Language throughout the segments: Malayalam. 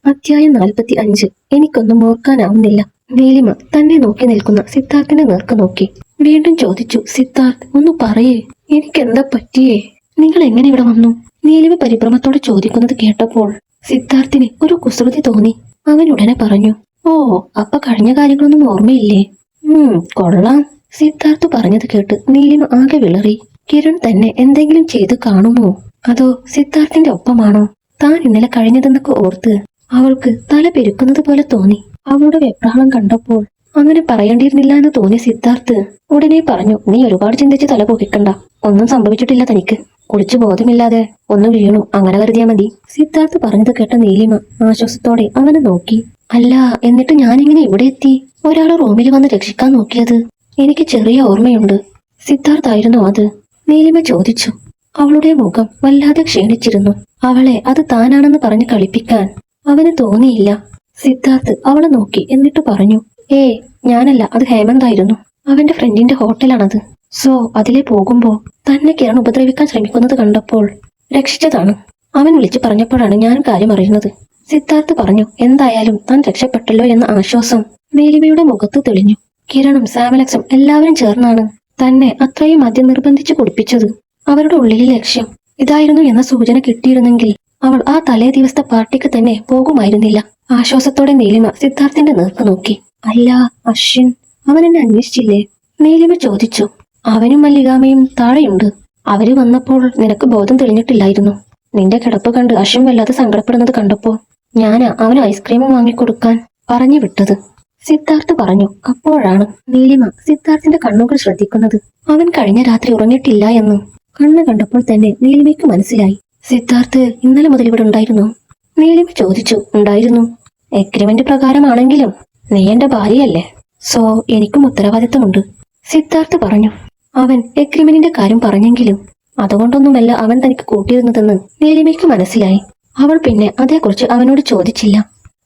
അധ്യായം 45. എനിക്കൊന്നും ഓർക്കാനാവുന്നില്ല. നീലിമ തന്നെ നോക്കി നിൽക്കുന്ന സിദ്ധാർത്ഥിനെ നേർക്ക് നോക്കി വീണ്ടും ചോദിച്ചു. സിദ്ധാർത്ഥ്, ഒന്ന് പറയേ, എനിക്കെന്താ പറ്റിയേ? നിങ്ങൾ എങ്ങനെ ഇവിടെ വന്നു? നീലിമ പരിഭ്രമത്തോടെ ചോദിക്കുന്നത് കേട്ടപ്പോൾ സിദ്ധാർത്ഥിന് ഒരു കുസൃതി തോന്നി. അവൻ ഉടനെ പറഞ്ഞു, ഓ, അപ്പൊ കഴിഞ്ഞ കാര്യങ്ങളൊന്നും ഓർമ്മയില്ലേ? കൊള്ളാം. സിദ്ധാർത്ഥ് പറഞ്ഞത് കേട്ട് നീലിമ ആകെ വിളറി. കിരൺ തന്നെ എന്തെങ്കിലും ചെയ്ത് കാണുമോ? അതോ സിദ്ധാർത്ഥിന്റെ ഒപ്പമാണോ താൻ ഇന്നലെ കഴിഞ്ഞതെന്നൊക്കെ ഓർത്ത് അവൾക്ക് തല പെരുക്കുന്നത് പോലെ തോന്നി. അവളുടെ വെപ്രാളം കണ്ടപ്പോൾ അങ്ങനെ പറയേണ്ടിയിരുന്നില്ല എന്ന് തോന്നിയ സിദ്ധാർത്ഥ് ഉടനെ പറഞ്ഞു, നീ ഒരുപാട് ചിന്തിച്ച് തല പൊക്കിക്കണ്ട. ഒന്നും സംഭവിച്ചിട്ടില്ല തനിക്ക്. കുളിച്ചു ബോധമില്ലാതെ ഒന്ന് വീണു, അങ്ങനെ കരുതിയാ മതി. സിദ്ധാർത്ഥ് പറഞ്ഞത് കേട്ട നീലിമ ആശ്വാസത്തോടെ അവനെ നോക്കി. അല്ല, എന്നിട്ട് ഞാനിങ്ങനെ ഇവിടെ എത്തി? ഒരാള് റൂമിൽ വന്ന് രക്ഷിക്കാൻ നോക്കിയത് എനിക്ക് ചെറിയ ഓർമ്മയുണ്ട്. സിദ്ധാർത്ഥായിരുന്നോ അത്? നീലിമ ചോദിച്ചു. അവളുടെ മുഖം വല്ലാതെ ക്ഷീണിച്ചിരുന്നു. അവളെ അത് താനാണെന്ന് പറഞ്ഞ് കളിപ്പിക്കാൻ അവന് തോന്നിയില്ല. സിദ്ധാർത്ഥ് അവളെ നോക്കി എന്നിട്ട് പറഞ്ഞു, ഞാനല്ല, അത് ഹേമന്തായിരുന്നു. അവന്റെ ഫ്രണ്ടിന്റെ ഹോട്ടലാണത്. സോ അതിലെ പോകുമ്പോ തന്നെ കിരൺ ഉപദ്രവിക്കാൻ ശ്രമിക്കുന്നത് കണ്ടപ്പോൾ രക്ഷിച്ചതാണ്. അവൻ വിളിച്ചു പറഞ്ഞപ്പോഴാണ് ഞാൻ കാര്യം അറിയുന്നത്. സിദ്ധാർത്ഥ് പറഞ്ഞു. എന്തായാലും താൻ രക്ഷപ്പെട്ടല്ലോ എന്ന ആശ്വാസം നീലിമയുടെ മുഖത്ത് തെളിഞ്ഞു. കിരണും സാമലക്സും എല്ലാവരും ചേർന്നാണ് തന്നെ അത്രയും ആദ്യം നിർബന്ധിച്ചു കുടിപ്പിച്ചത്. അവരുടെ ഉള്ളിലെ ലക്ഷ്യം ഇതായിരുന്നു എന്ന സൂചന കിട്ടിയിരുന്നെങ്കിൽ അവൾ ആ തലേ ദിവസത്തെ പാർട്ടിക്ക് തന്നെ പോകുമായിരുന്നില്ല. ആശ്വാസത്തോടെ നീലിമ സിദ്ധാർത്ഥിന്റെ നേർക്ക് നോക്കി. അല്ല, അശ്വിൻ, അവൻ എന്നെ അന്വേഷിച്ചില്ലേ? നീലിമ ചോദിച്ചു. അവനും മല്ലികാമയും താഴെയുണ്ട്. അവര് വന്നപ്പോൾ നിനക്ക് ബോധം തെളിഞ്ഞിട്ടില്ലായിരുന്നു. നിന്റെ കിടപ്പ് കണ്ട് അശ്വിൻ വല്ലാതെ സങ്കടപ്പെടുന്നത് കണ്ടപ്പോ ഞാനാ അവന് ഐസ്ക്രീമും വാങ്ങിക്കൊടുക്കാൻ പറഞ്ഞു വിട്ടത്. സിദ്ധാർത്ഥ് പറഞ്ഞു. അപ്പോഴാണ് നീലിമ സിദ്ധാർത്ഥിന്റെ കണ്ണുകൾ ശ്രദ്ധിക്കുന്നത്. അവൻ കഴിഞ്ഞ രാത്രി ഉറങ്ങിയിട്ടില്ല എന്ന് കണ്ണ് കണ്ടപ്പോൾ തന്നെ നീലിമയ്ക്ക് മനസ്സിലായി. സിദ്ധാർത്ഥ് ഇന്നലെ മുതൽ ഇവിടെ ഉണ്ടായിരുന്നോ? നീലിമ ചോദിച്ചു. ഉണ്ടായിരുന്നു. എഗ്രിമെന്റ് പ്രകാരമാണെങ്കിലും നീ എന്റെ ഭാര്യയല്ലേ, സോ എനിക്കും ഉത്തരവാദിത്തമുണ്ട്, സിദ്ധാർത്ഥ് പറഞ്ഞു. അവൻ എഗ്രിമെന്റിന്റെ കാര്യം പറഞ്ഞെങ്കിലും അതുകൊണ്ടൊന്നുമല്ല അവൻ തനിക്ക് കൂട്ടിയിരുന്നതെന്ന് നീലിമയ്ക്ക് മനസ്സിലായി. അവൾ പിന്നെ അതേക്കുറിച്ച് അവനോട് ചോദിച്ചില്ല.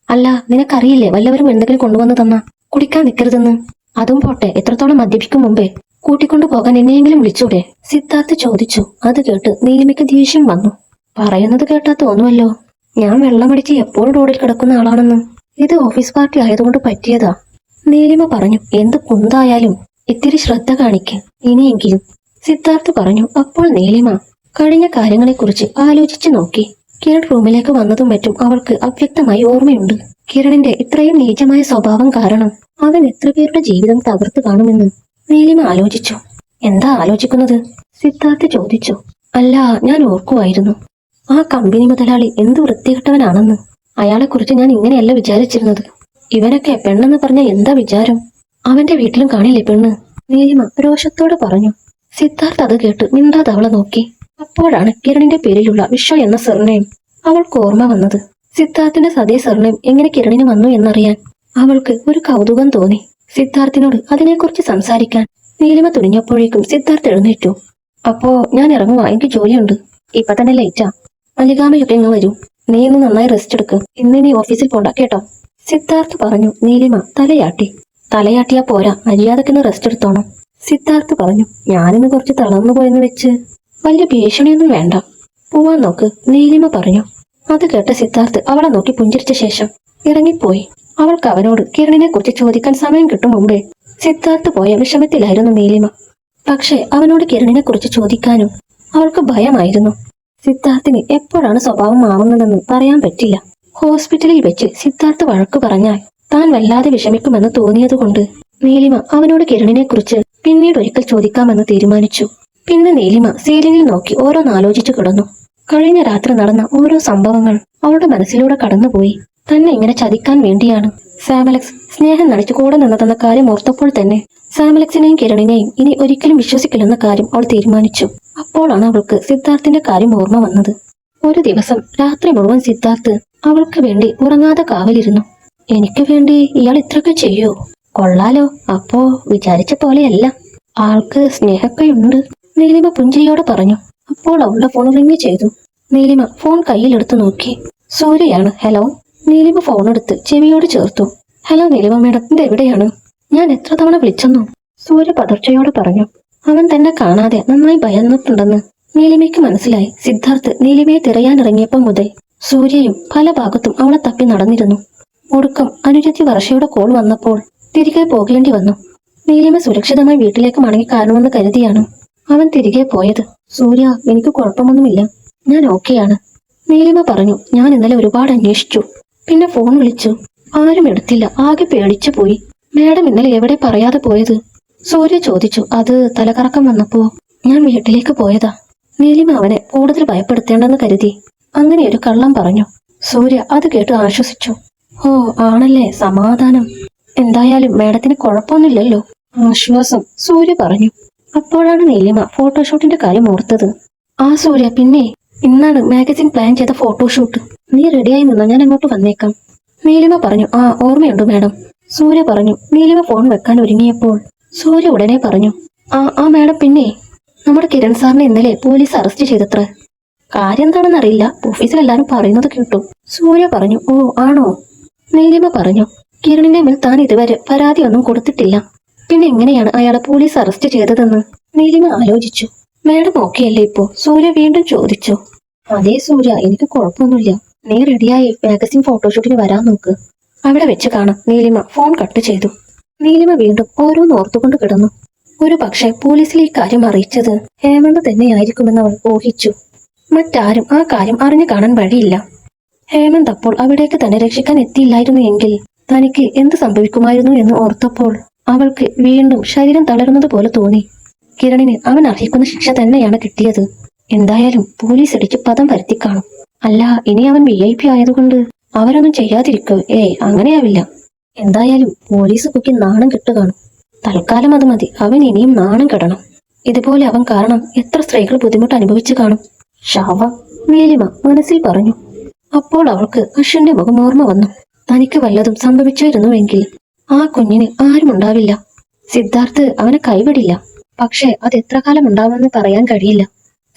അല്ല, നിനക്കറിയില്ലേ വല്ലവരും എന്തെങ്കിലും കൊണ്ടുവന്ന് തന്ന കുടിക്കാൻ നിൽക്കരുതെന്ന്? അതും പോട്ടെ, എത്രത്തോളം മദ്യപിക്കും മുമ്പേ കൂട്ടിക്കൊണ്ടു പോകാൻ എന്നെയെങ്കിലും വിളിച്ചൂടെ? സിദ്ധാർത്ഥ് ചോദിച്ചു. അത് കേട്ട് നീലിമയ്ക്ക് ദേഷ്യം വന്നു. പറയുന്നത് കേട്ടാ തോന്നുമല്ലോ ഞാൻ വെള്ളമടിച്ച് എപ്പോഴും റോഡിൽ കിടക്കുന്ന ആളാണെന്ന്. ഇത് ഓഫീസ് പാർട്ടി ആയതുകൊണ്ട് പറ്റിയതാ, നീലിമ പറഞ്ഞു. എന്ത് കുന്തായാലും ഇത്തിരി ശ്രദ്ധ കാണിക്ക് ഇനിയെങ്കിലും, സിദ്ധാർത്ഥ് പറഞ്ഞു. അപ്പോൾ നീലിമ കഴിഞ്ഞ കാര്യങ്ങളെക്കുറിച്ച് ആലോചിച്ചു നോക്കി. കിരൺ റൂമിലേക്ക് വന്നതും മറ്റും അവൾക്ക് അവ്യക്തമായി ഓർമ്മയുണ്ട്. കിരണിന്റെ ഇത്രയും നീചമായ സ്വഭാവം കാരണം അവൻ എത്ര പേരുടെ ജീവിതം തകർത്ത് കാണുമെന്ന് നീലിമ ആലോചിച്ചു. എന്താ ആലോചിക്കുന്നത്? സിദ്ധാർത്ഥ് ചോദിച്ചു. അല്ല, ഞാൻ ഓർക്കുമായിരുന്നു ആ കമ്പനി മുതലാളി എന്ത് വൃത്തികെട്ടവനാണെന്ന്. അയാളെക്കുറിച്ച് ഞാൻ ഇങ്ങനെയല്ല വിചാരിച്ചിരുന്നത്. ഇവനൊക്കെ പെണ്ണെന്ന് പറഞ്ഞ എന്താ വിചാരം? അവന്റെ വീട്ടിലും കാണില്ലേ പെണ്ണ്, നീലിമ രോഷത്തോടെ പറഞ്ഞു. സിദ്ധാർത്ഥ് അത് കേട്ട് മിണ്ടാതെ അവളെ നോക്കി. അപ്പോഴാണ് കിരണിന്റെ പേരിലുള്ള വിശ്വ എന്ന സർനെയിം അവൾക്ക് ഓർമ്മ വന്നത്. സിദ്ധാർത്ഥിന്റെ സതേ സർനെയിം എങ്ങനെ കിരണിന് വന്നു എന്നറിയാൻ അവൾക്ക് ഒരു കൗതുകം തോന്നി. സിദ്ധാർത്ഥിനോട് അതിനെക്കുറിച്ച് സംസാരിക്കാൻ നീലിമ തുനിഞ്ഞപ്പോഴേക്കും സിദ്ധാർത്ഥ് എഴുന്നേറ്റു. അപ്പോ ഞാൻ ഇറങ്ങുവാ, എനിക്ക് ജോലിയുണ്ട്. ഇപ്പൊ തന്നെ ലേറ്റാ. മല്ലികാമയൊക്കെ ഇങ്ങ് വരൂ. നീ ഇന്ന് നന്നായി റെസ്റ്റ് എടുക്ക്. ഇന്ന് നീ ഓഫീസിൽ പോണ്ട കേട്ടോ, സിദ്ധാർത്ഥ് പറഞ്ഞു. നീലിമ തലയാട്ടിയാ പോരാ, മര്യാദക്കിന്ന് റെസ്റ്റ് എടുത്തോണം, സിദ്ധാർത്ഥ് പറഞ്ഞു. ഞാനിന്ന് കുറച്ച് തളർന്നു പോയെന്ന് വെച്ച് വലിയ ഭീഷണിയൊന്നും വേണ്ട. പോവാൻ നോക്ക്, നീലിമ പറഞ്ഞു. അത് കേട്ട സിദ്ധാർത്ഥ് അവളെ നോക്കി പുഞ്ചിരിച്ച ശേഷം ഇറങ്ങിപ്പോയി. അവൾക്ക് അവനോട് കിരണിനെ കുറിച്ച് ചോദിക്കാൻ സമയം കിട്ടും മുമ്പേ സിദ്ധാർത്ഥ് പോയ വിഷമത്തിലായിരുന്നു നീലിമ. പക്ഷെ അവനോട് കിരണിനെ കുറിച്ച് ചോദിക്കാനും അവൾക്ക് ഭയമായിരുന്നു. സിദ്ധാർത്ഥിന് എപ്പോഴാണ് സ്വഭാവം മാറുന്നതെന്ന് പറയാൻ പറ്റില്ല. ഹോസ്പിറ്റലിൽ വെച്ച് സിദ്ധാർത്ഥ് വഴക്ക് പറഞ്ഞാൽ താൻ വല്ലാതെ വിഷമിക്കുമെന്ന് തോന്നിയതുകൊണ്ട് നീലിമ അവനോട് കിരണിനെ കുറിച്ച് പിന്നീട് ഒരിക്കൽ ചോദിക്കാമെന്ന് തീരുമാനിച്ചു. പിന്നെ നീലിമ സീലിംഗിൽ നോക്കി ഓരോന്നാലോചിച്ചു കിടന്നു. കഴിഞ്ഞ രാത്രി നടന്ന ഓരോ സംഭവങ്ങൾ അവളുടെ മനസ്സിലൂടെ കടന്നുപോയി. തന്നെ ഇങ്ങനെ ചതിക്കാൻ വേണ്ടിയാണ് സാമലക്സ് സ്നേഹം നടിച്ചു കൂടെ നിന്നതെന്ന കാര്യം ഓർത്തപ്പോൾ തന്നെ സാമലക്സിനെയും കിരണിനെയും ഇനി ഒരിക്കലും വിശ്വസിക്കില്ലെന്ന കാര്യം അവൾ തീരുമാനിച്ചു. അപ്പോഴാണ് അവൾക്ക് സിദ്ധാർത്ഥിന്റെ കാര്യം ഓർമ്മ വന്നത്. ഒരു ദിവസം രാത്രി മുഴുവൻ സിദ്ധാർത്ഥ് അവൾക്ക് വേണ്ടി ഉറങ്ങാതെ കാവലിരുന്നു. എനിക്ക് വേണ്ടി ഇയാൾ ഇത്രയൊക്കെ ചെയ്യോ? കൊള്ളാലോ. അപ്പോ വിചാരിച്ച പോലെയല്ല, ആൾക്ക് സ്നേഹമൊക്കെയുണ്ട്, നീലിമ പുഞ്ചിരിയോടെ പറഞ്ഞു. അപ്പോൾ അവളുടെ ഫോൺ റിങ് ചെയ്തു. നീലിമ ഫോൺ കയ്യിലെടുത്ത് നോക്കി. സൂര്യയാണ്. ഹലോ. നീലിമ ഫോൺ എടുത്ത് ചെവിയോട് ചേർത്തു. ഹലോ നീലിമ മേഡം, ഇത് എവിടെയാണ്? ഞാൻ എത്ര തവണ വിളിച്ചെന്നോ? സൂര്യ പതർച്ചയോടെ പറഞ്ഞു. അവൻ തന്നെ കാണാതെ നന്നായി ഭയന്നിട്ടുണ്ടെന്ന് നീലിമയ്ക്ക് മനസ്സിലായി. സിദ്ധാർത്ഥ് നീലിമയെ തിരയാനിറങ്ങിയപ്പോൾ മുതൽ സൂര്യയും പല ഭാഗത്തും അവളെ തപ്പി നടന്നിരുന്നു. ഒടുക്കം അനുജത്തി വർഷയുടെ കോൾ വന്നപ്പോൾ തിരികെ പോകേണ്ടി വന്നു. നീലിമ സുരക്ഷിതമായി വീട്ടിലേക്ക് മടങ്ങിക്കാരണമെന്ന് കരുതിയാണ് അവൻ തിരികെ പോയത്. സൂര്യ, എനിക്ക് കുഴപ്പമൊന്നുമില്ല, ഞാൻ ഓക്കെയാണ്. നീലിമ പറഞ്ഞു. ഞാൻ ഇന്നലെ ഒരുപാട് അന്വേഷിച്ചു, പിന്നെ ഫോൺ വിളിച്ചു, ആരും എടുത്തില്ല. ആകെ പേടിച്ചു പോയി. മാഡം ഇന്നലെ എവിടെ പറയാതെ പോയത്? സൂര്യ ചോദിച്ചു. അത് തലകറക്കം വന്നപ്പോ ഞാൻ വീട്ടിലേക്ക് പോയതാ. നീലിമ അവനെ കൂടുതൽ ഭയപ്പെടുത്തേണ്ടെന്ന് കരുതി അങ്ങനെ ഒരു കള്ളം പറഞ്ഞു. സൂര്യ അത് കേട്ട് ആശ്വസിച്ചു. ഓ ആണല്ലേ, സമാധാനം. എന്തായാലും മാഡത്തിന് കുഴപ്പമൊന്നുമില്ലല്ലോ. ആശ്വാസം, സൂര്യ പറഞ്ഞു. അപ്പോഴാണ് നീലിമ ഫോട്ടോഷൂട്ടിന്റെ കാര്യം ഓർത്തത്. ആ സൂര്യ, പിന്നെ ഇന്നാണ് മാഗസിൻ പ്ലാൻ ചെയ്ത ഫോട്ടോഷൂട്ട്. നീ റെഡിയായി നിന്നാ ഞാൻ അങ്ങോട്ട് വന്നേക്കാം. നീലിമ പറഞ്ഞു. ആ ഓർമ്മയുണ്ട് മാഡം. സൂര്യ പറഞ്ഞു. നീലിമ ഫോൺ വെക്കാൻ ഒരുങ്ങിയപ്പോൾ സൂര്യ ഉടനെ പറഞ്ഞു. ആ മാഡം, പിന്നെ നമ്മുടെ കിരൺ സാറിനെ ഇന്നലെ പോലീസ് അറസ്റ്റ് ചെയ്തത്ര. കാര്യം എന്താണെന്നറിയില്ല, ഓഫീസിലെല്ലാരും പറയുന്നത് കേട്ടു. സൂര്യ പറഞ്ഞു. ഓ ആണോ? നീലിമ പറഞ്ഞു. കിരണിന്റെ മേൽ താൻ ഇതുവരെ പരാതിയൊന്നും കൊടുത്തിട്ടില്ല, പിന്നെ എങ്ങനെയാണ് അയാളെ പോലീസ് അറസ്റ്റ് ചെയ്തതെന്ന് നീലിമ ആലോചിച്ചു. മാഡം ഓക്കെ അല്ലേ ഇപ്പോ? സൂര്യ വീണ്ടും ചോദിച്ചു. അതേ സൂര്യ, എനിക്ക് കുഴപ്പമൊന്നുമില്ല. നീ റെഡിയായി മാഗസിൻ ഫോട്ടോഷൂട്ടിന് വരാൻ നോക്ക്. അവിടെ വെച്ച് കാണാം. നീലിമ ഫോൺ കട്ട് ചെയ്തു. നീലിമ വീണ്ടും ഓരോന്ന് ഓർത്തുകൊണ്ട് കിടന്നു. ഒരു പക്ഷേ പോലീസിൽ ഈ കാര്യം അറിയിച്ചത് ഹേമന്ത് തന്നെയായിരിക്കുമെന്ന് അവൾ ഊഹിച്ചു. മറ്റാരും ആ കാര്യം അറിഞ്ഞു കാണാൻ വഴിയില്ല. ഹേമന്ത് അപ്പോൾ അവിടേക്ക് തന്നെ രക്ഷിക്കാൻ എത്തിയില്ലായിരുന്നു എങ്കിൽ തനിക്ക് എന്ത് സംഭവിക്കുമായിരുന്നു എന്ന് ഓർത്തപ്പോൾ അവൾക്ക് വീണ്ടും ശരീരം തളരുന്നത് പോലെ തോന്നി. കിരണിന് അവൻ അർഹിക്കുന്ന ശിക്ഷ തന്നെയാണ് കിട്ടിയത്. എന്തായാലും പോലീസ് ഇടിച്ച് പദം വരുത്തി കാണും. അല്ല, ഇനി അവൻ VIP ആയതുകൊണ്ട് അവരൊന്നും ചെയ്യാതിരിക്കോ? അങ്ങനെയാവില്ല. എന്തായാലും പോലീസ് പൊക്കി നാണം കെട്ടു കാണും. തൽക്കാലം അത് മതി. അവൻ ഇനിയും നാണം കെടണം. ഇതുപോലെ അവൻ കാരണം എത്ര സ്ത്രീകൾ ബുദ്ധിമുട്ട് അനുഭവിച്ചു കാണും. ശാവം, നീലിമ മനസ്സിൽ പറഞ്ഞു. അപ്പോൾ അവൾക്ക് അശ്വിന്റെ മുഖം ഓർമ്മ വന്നു. തനിക്ക് വല്ലതും സംഭവിച്ചിരുന്നുവെങ്കിൽ ആ കുഞ്ഞിന് ആരും ഉണ്ടാവില്ല. സിദ്ധാർത്ഥ് അവനെ കൈവിടില്ല. പക്ഷേ അത് എത്ര കാലം ഉണ്ടാവുമെന്ന് പറയാൻ കഴിയില്ല.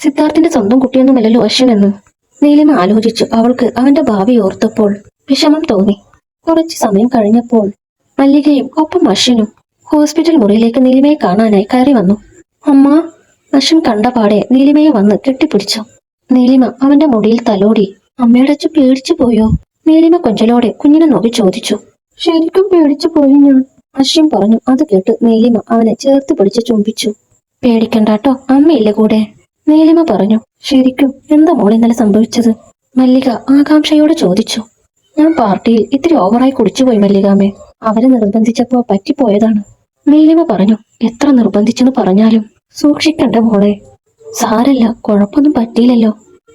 സിദ്ധാർത്ഥിന്റെ സ്വന്തം കുട്ടിയൊന്നുമല്ലല്ലോ അശ്വിൻ എന്ന് നീലിമ ആലോചിച്ചു. അവൾക്ക് അവന്റെ ഭാവി ഓർത്തപ്പോൾ വിഷമം തോന്നി. കുറച്ചു സമയം കഴിഞ്ഞപ്പോൾ മല്ലികയും ഒപ്പം അശ്വിനും ഹോസ്പിറ്റൽ മുറിയിലേക്ക് നീലിമയെ കാണാനായി കയറി വന്നു. അമ്മ! അശ്വിൻ കണ്ട പാടെ നീലിമയെ വന്ന് കെട്ടിപ്പിടിച്ചു. നീലിമ അവന്റെ മുടിയിൽ തലോടി. അമ്മയുടെ അച്ഛൻ പേടിച്ചു പോയോ? നീലിമ കൊഞ്ചലോടെ കുഞ്ഞിനെ നോക്കി ചോദിച്ചു. ശരിക്കും പേടിച്ചു പോയി ഞാൻ, അശ്വിൻ പറഞ്ഞു. അത് കേട്ട് നീലിമ അവനെ ചേർത്ത് പിടിച്ച് ചുംബിച്ചു. പേടിക്കണ്ടാട്ടോ, അമ്മയില്ല കൂടെ, നീലിമ പറഞ്ഞു. ശരിക്കും എന്താ മോളെ ഇന്നലെ സംഭവിച്ചത്? മല്ലിക ആകാംക്ഷയോടെ ചോദിച്ചു. ഞാൻ പാർട്ടിയിൽ ഇത്തിരി ഓവറായി കുടിച്ചുപോയി മല്ലികാമേ. അവരെ നിർബന്ധിച്ചപ്പോ പറ്റിപ്പോയതാണ്, നീലിമ പറഞ്ഞു. എത്ര നിർബന്ധിച്ചെന്ന് പറഞ്ഞാലും സൂക്ഷിക്കണ്ട മോളെ. സാരല്ല, കുഴപ്പമൊന്നും പറ്റിയില്ലല്ലോ.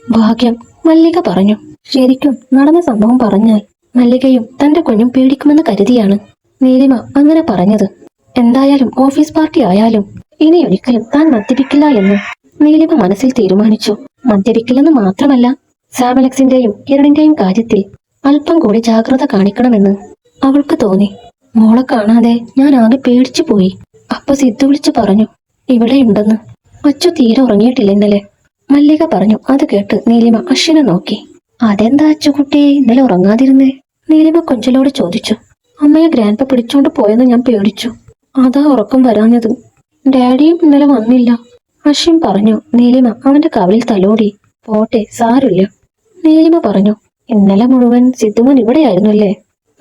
ഭാഗ്യം, മല്ലിക പറഞ്ഞു. ശരിക്കും നടന്ന സംഭവം പറഞ്ഞാൽ മല്ലികയും തന്റെ കുഞ്ഞും പേടിക്കുമെന്ന് കരുതിയാണ് നീലിമ അങ്ങനെ പറഞ്ഞത്. എന്തായാലും ഓഫീസ് പാർട്ടി ആയാലും ഇനി ഒരിക്കലും താൻ മദ്യപിക്കില്ല എന്ന് നീലിമ മനസ്സിൽ തീരുമാനിച്ചു. മദ്യപിക്കില്ലെന്ന് മാത്രമല്ല, സാമലക്സിന്റെയും കിരണിന്റെയും കാര്യത്തിൽ അല്പം കൂടി ജാഗ്രത കാണിക്കണമെന്ന് അവൾക്ക് തോന്നി. മോളെ കാണാതെ ഞാൻ ആകെ പേടിച്ചു പോയി. അപ്പൊ സിദ്ധു വിളിച്ചു പറഞ്ഞു ഇവിടെയുണ്ടെന്ന്. അച്ചു തീരെ ഉറങ്ങിയിട്ടില്ല ഇന്നലെ, മല്ലിക പറഞ്ഞു. അത് കേട്ട് നീലിമ അശ്വിനെ നോക്കി. അതെന്താ അച്ചുകുട്ടി ഇന്നലെ ഉറങ്ങാതിരുന്നേ? നീലിമ കൊഞ്ചലോട് ചോദിച്ചു. അമ്മയെ ഗ്രാൻഡ്പ പിടിച്ചോണ്ട് പോയെന്ന് ഞാൻ പേടിച്ചു, അതാ ഉറക്കം വരാഞ്ഞത്. ഡാഡിയും ഇന്നലെ വന്നില്ല, അശ്വിൻ പറഞ്ഞു. നീലിമ അവന്റെ കവിളിൽ തലോടി. പോട്ടെ, സാരില്ല, നീലിമ പറഞ്ഞു. ഇന്നലെ മുഴുവൻ സിദ്ധുമോൻ ഇവിടെയായിരുന്നു അല്ലേ?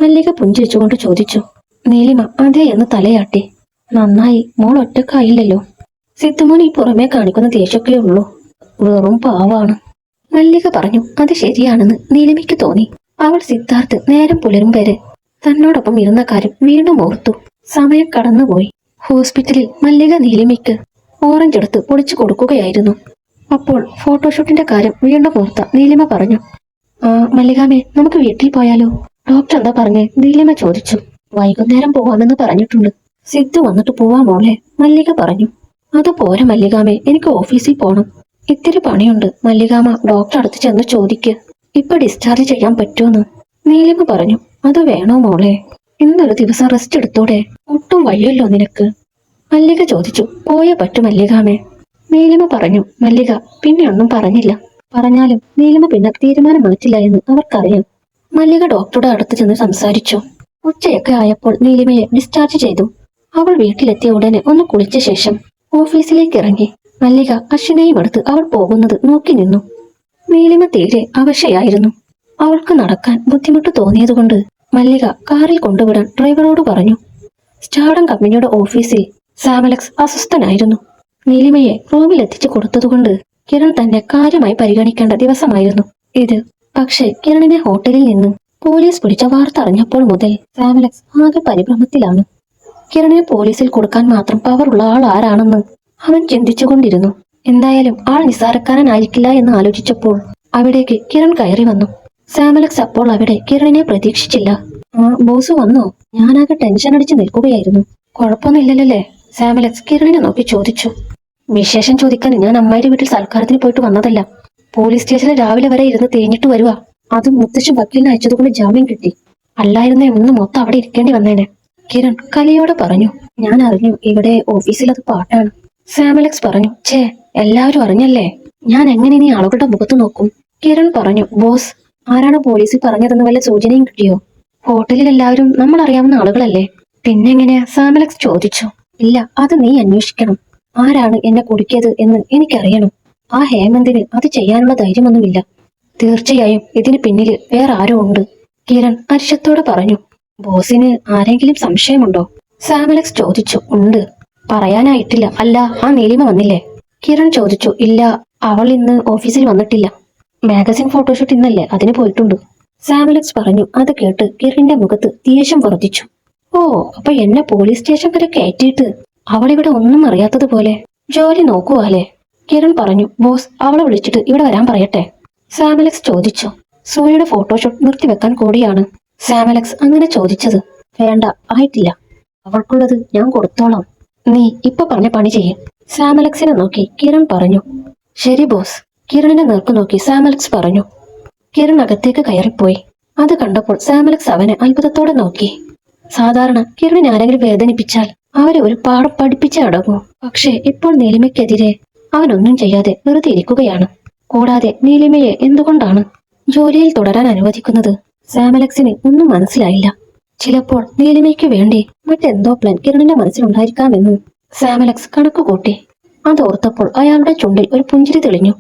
മല്ലിക പുഞ്ചിരിച്ചുകൊണ്ട് ചോദിച്ചു. നീലിമ അതെ എന്ന് തലയാട്ടി. നന്നായി, മോൾ ഒറ്റക്കായില്ലല്ലോ. സിദ്ധുമോൻ ഈ പുറമേ കാണിക്കുന്ന ദേഷ്യമൊക്കെ ഉള്ളൂ, വെറും പാവാണ്, മല്ലിക പറഞ്ഞു. അത് ശരിയാണെന്ന് നീലിമയ്ക്ക് തോന്നി. അവൾ സിദ്ധാർത്ഥ് നേരം പുലരും വരെ തന്നോടൊപ്പം ഇരുന്ന കാര്യം വീണ്ടും ഓർത്തു. സമയം കടന്നുപോയി. ഹോസ്പിറ്റലിൽ മല്ലിക നീലിമയ്ക്ക് ഓറഞ്ച് എടുത്ത് പൊടിച്ചു കൊടുക്കുകയായിരുന്നു. അപ്പോൾ ഫോട്ടോഷൂട്ടിന്റെ കാര്യം വീണ്ടും ഓർത്ത നീലിമ പറഞ്ഞു. മല്ലികാമേ, നമുക്ക് വീട്ടിൽ പോയാലോ? ഡോക്ടർ എന്താ പറഞ്ഞേ? നീലിമ ചോദിച്ചു. വൈകുന്നേരം പോവാമെന്ന് പറഞ്ഞിട്ടുണ്ട്. സിദ്ധു വന്നിട്ട് പോവാ മോളെ, മല്ലിക പറഞ്ഞു. അത് പോരെ മല്ലികാമേ, എനിക്ക് ഓഫീസിൽ പോണം. ഇത്തിരി പണിയുണ്ട്. മല്ലികാമ ഡോക്ടർ അടുത്ത് ചെന്ന് ചോദിക്ക് ഇപ്പൊ ഡിസ്ചാർജ് ചെയ്യാൻ പറ്റുമെന്ന്, നീലിമ പറഞ്ഞു. അത് വേണോ മോളെ? ഇന്നൊരു ദിവസം റെസ്റ്റ് എടുത്തൂടെ? ഒട്ടും വയ്യല്ലോ നിനക്ക്, മല്ലിക ചോദിച്ചു. പോയേ പറ്റൂ മല്ലികാമേ, നീലിമ പറഞ്ഞു. മല്ലിക പിന്നെ ഒന്നും പറഞ്ഞില്ല. പറഞ്ഞാലും നീലിമ പിന്നെ തീരുമാനം മാറ്റില്ല എന്ന് അവർക്കറിയാം. മല്ലിക ഡോക്ടറുടെ അടുത്ത് ചെന്ന് സംസാരിച്ചു. ഉച്ചയൊക്കെ ആയപ്പോൾ നീലിമയെ ഡിസ്ചാർജ് ചെയ്തു. അവൾ വീട്ടിലെത്തിയ ഉടനെ ഒന്ന് കുളിച്ച ശേഷം ഓഫീസിലേക്ക് ഇറങ്ങി. മല്ലിക അശ്വിനെയും എടുത്ത് അവൾ പോകുന്നത് നോക്കി നിന്നു. നീലിമ തീരെ അവശയായിരുന്നു. അവൾക്ക് നടക്കാൻ ബുദ്ധിമുട്ട് തോന്നിയതുകൊണ്ട് മല്ലിക കാറിൽ കൊണ്ടുവിടാൻ ഡ്രൈവറോട് പറഞ്ഞു. സ്റ്റാർഡം കമ്പനിയുടെ ഓഫീസിൽ സാമലക്സ് അസ്വസ്ഥനായിരുന്നു. നീലിമയെ റൂമിൽ എത്തിച്ചു കൊടുത്തതുകൊണ്ട് കിരൺ തന്നെ കാര്യമായി പരിഗണിക്കേണ്ട ദിവസമായിരുന്നു ഇത്. പക്ഷേ കിരണിനെ ഹോട്ടലിൽ നിന്ന് പോലീസ് പിടിച്ച വാർത്ത അറിഞ്ഞപ്പോൾ മുതൽ സാമലക്സ് ആകെ പരിഭ്രമത്തിലാണ്. കിരണിനെ പോലീസിൽ കൊടുക്കാൻ മാത്രം പവറുള്ള ആൾ ആരാണെന്ന് അവൻ ചിന്തിച്ചുകൊണ്ടിരുന്നു. എന്തായാലും ആൾ നിസ്സാരക്കാരനായിരിക്കില്ല എന്ന് ആലോചിച്ചപ്പോൾ അവിടേക്ക് കിരൺ കയറി വന്നു. സാമലക്സ് അപ്പോൾ അവിടെ കിരണിനെ പ്രതീക്ഷിച്ചില്ല. ആ ബോസ് വന്നോ? ഞാനാകെ ടെൻഷൻ അടിച്ച് നിൽക്കുകയായിരുന്നു. കുഴപ്പമൊന്നുമില്ലല്ലേ? സാമലക്സ് കിരണിനെ നോക്കി ചോദിച്ചു. വിശേഷം ചോദിക്കാൻ ഞാൻ അമ്മായിയുടെ വീട്ടിൽ സൽക്കാരത്തിന് പോയിട്ട് വന്നതല്ല. പോലീസ് സ്റ്റേഷനിൽ രാവിലെ വരെ ഇരുന്ന് തേഞ്ഞിട്ട് വരുവാ. അതും മുത്തശ്ശൻ വക്കീലിനെ അയച്ചതുകൊണ്ട് ജാമ്യം കിട്ടി. അല്ലായിരുന്നേ ഒന്ന് മൊത്തം അവിടെ ഇരിക്കേണ്ടി വന്നേനെ. കിരൺ കലിയോടെ പറഞ്ഞു. ഞാൻ അറിഞ്ഞു ഇവിടെ ഓഫീസിൽ അത് പാട്ടാണ്. സാമലക്സ് പറഞ്ഞു. ഛേ, എല്ലാവരും അറിഞ്ഞല്ലേ? ഞാൻ എങ്ങനെ നീ ആളുകളുടെ മുഖത്ത് നോക്കും? കിരൺ പറഞ്ഞു. ബോസ് ആരാണ് പോലീസിൽ പറഞ്ഞതെന്ന് വല്ല സൂചനയും കിട്ടിയോ? ഹോട്ടലിൽ എല്ലാവരും നമ്മൾ അറിയാവുന്ന ആളുകളല്ലേ. പിന്നെങ്ങനെയാ? സാമലക്സ് ചോദിച്ചു. ഇല്ല, അത് നീ അന്വേഷിക്കണം. ആരാണ് എന്നെ കുടുക്കിയത് എന്ന് എനിക്കറിയണം. ആ ഹേമന്തിന് അത് ചെയ്യാനുള്ള ധൈര്യമൊന്നുമില്ല. തീർച്ചയായും ഇതിന് പിന്നിൽ വേറെ ആരോ ഉണ്ട്, കിരൺ അരിശത്തോടെ പറഞ്ഞു. ബോസിന് ആരെങ്കിലും സംശയമുണ്ടോ? സാമലക്സ് ചോദിച്ചു. ഉണ്ട്, പറയാനായിട്ടില്ല. അല്ല, ആ നീലിമ വന്നില്ലേ? കിരൺ ചോദിച്ചു. ഇല്ല, അവൾ ഇന്ന് ഓഫീസിൽ വന്നിട്ടില്ല. മാഗസിൻ ഫോട്ടോഷൂട്ട് ഇന്നല്ലേ, അതിന് പോയിട്ടുണ്ട്. സാമലക്സ് പറഞ്ഞു. അത് കേട്ട് കിരണിന്റെ മുഖത്ത് ദേഷ്യം വർദ്ധിച്ചു. ഓ, അപ്പൊ എന്നെ പോലീസ് സ്റ്റേഷൻ വരെ കയറ്റിയിട്ട് അവളിവിടെ ഒന്നും അറിയാത്തതുപോലെ ജോലി നോക്കുവാലേ? കിരൺ പറഞ്ഞു. ബോസ് അവളെ വിളിച്ചിട്ട് ഇവിടെ വരാൻ പറയട്ടെ? സാമലക്സ് ചോദിച്ചു. സൂര്യയുടെ ഫോട്ടോഷൂട്ട് നിർത്തിവെക്കാൻ കൂടിയാണ് സാമലക്സ് അങ്ങനെ ചോദിച്ചത്. വേണ്ട, ആയിട്ടില്ല. അവൾക്കുള്ളത് ഞാൻ കൊടുത്തോളാം. നീ ഇപ്പൊ പറഞ്ഞ പണി ചെയ്യും. സാമലക്സിനെ നോക്കി കിരൺ പറഞ്ഞു. ശരി ബോസ്. കിരണിനെ നേർക്കു നോക്കി സാമലക്സ് പറഞ്ഞു. കിരൺ അകത്തേക്ക് കയറിപ്പോയി. അത് കണ്ടപ്പോൾ സാമലക്സ് അവനെ അത്ഭുതത്തോടെ നോക്കി. സാധാരണ കിരണിനെ ആരെങ്കിലും വേദനിപ്പിച്ചാൽ അവരെ ഒരു പാഠം പഠിപ്പിച്ചേ അടങ്ങൂ. പക്ഷേ ഇപ്പോൾ നീലിമയ്ക്കെതിരെ അവനൊന്നും ചെയ്യാതെ വെറുതെ ഇരിക്കുകയാണ്. കൂടാതെ നീലിമയെ എന്തുകൊണ്ടാണ് ജോലിയിൽ തുടരാൻ അനുവദിക്കുന്നത്? സാമലക്സിന് ഒന്നും മനസ്സിലായില്ല. ചിലപ്പോൾ നീലിമയ്ക്ക് വേണ്ടി മറ്റെന്തോ പ്ലാൻ കിരണിന്റെ മനസ്സിലുണ്ടായിരിക്കാമെന്ന് സാമലക്സ് കണക്കുകൂട്ടി. അതോർത്തപ്പോൾ അയാളുടെ ചുണ്ടിൽ ഒരു പുഞ്ചിരി തെളിഞ്ഞു.